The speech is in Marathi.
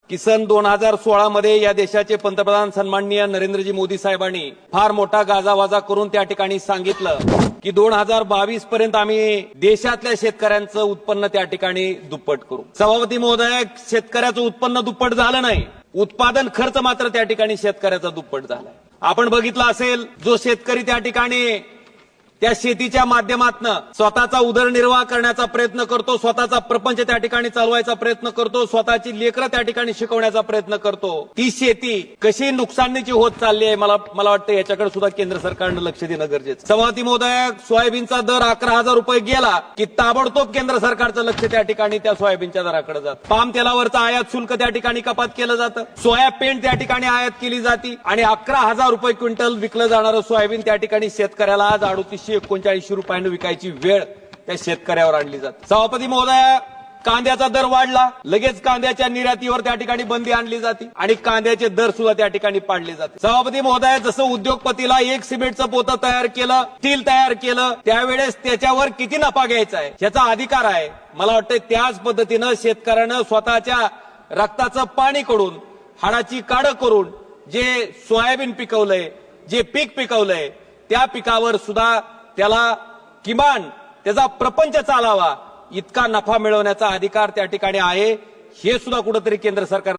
की सन 2016 मध्ये या देशाचे पंतप्रधान सन्माननीय नरेंद्रजी मोदी साहेबांनी फार मोठा गाजावाजा करून त्या ठिकाणी सांगितलं की 2022 पर्यंत आम्ही देशातल्या शेतकऱ्यांचं उत्पन्न त्या ठिकाणी दुप्पट करू। सभापती महोदय, शेतकऱ्याचं उत्पन्न दुप्पट झालं नाही, उत्पादन खर्च मात्र त्या ठिकाणी शेतकऱ्याचा दुप्पट झालाय। आपण बघितलं असेल, जो शेतकरी त्या ठिकाणी त्या शेतीच्या माध्यमातून स्वतःचा उदरनिर्वाह करण्याचा प्रयत्न करतो, स्वतःचा प्रपंच त्या ठिकाणी चालवायचा प्रयत्न करतो, स्वतःची लेकरं त्या ठिकाणी शिकवण्याचा प्रयत्न करतो, ती शेती कशी नुकसानीची होत चालली आहे, मला वाटतं याच्याकडे सुद्धा केंद्र सरकारनं लक्ष देणं गरजेचं। सभापती महोदय, सोयाबीनचा दर 11,000 रुपये गेला की ताबडतोब केंद्र सरकारचं लक्ष त्या ठिकाणी त्या सोयाबीनच्या दराकडे जातं। पाम तेलावरचं आयात शुल्क त्या ठिकाणी कपात केलं जातं, सोया पेंट त्या ठिकाणी आयात केली जाते आणि 11,000 रुपये क्विंटल विकलं जाणारं सोयाबीन त्या ठिकाणी शेतकऱ्याला आज 3839 रुपयांना विकायची वेळ त्या शेतकऱ्यावर आणली जाते। सभापती महोदय, कांद्याचा दर वाढला, लगेच कांद्याच्या निर्यातीवर त्या ठिकाणी बंदी आणली जाते आणि कांद्याचे दर सुद्धा त्या ठिकाणी पाडले जाते। सभापती महोदय, जसं उद्योगपतीला एक सिमेंटचं पोतं तयार केलं, स्टील तयार केलं, त्यावेळेस त्याच्यावर किती नफा घ्यायचा आहे याचा अधिकार आहे। मला वाटतं त्याच पद्धतीनं शेतकऱ्यानं स्वतःच्या रक्ताचं पाणी करून, हाडाची काढं करून जे सोयाबीन पिकवलंय, जे पीक पिकवलंय, त्या पिकावर सुद्धा त्याला किमान त्याचा प्रपंच चालावा इतका नफा मिळवण्याचा अधिकार त्या ठिकाणी आहे। हे सुद्धा कुठेतरी केंद्र सरकार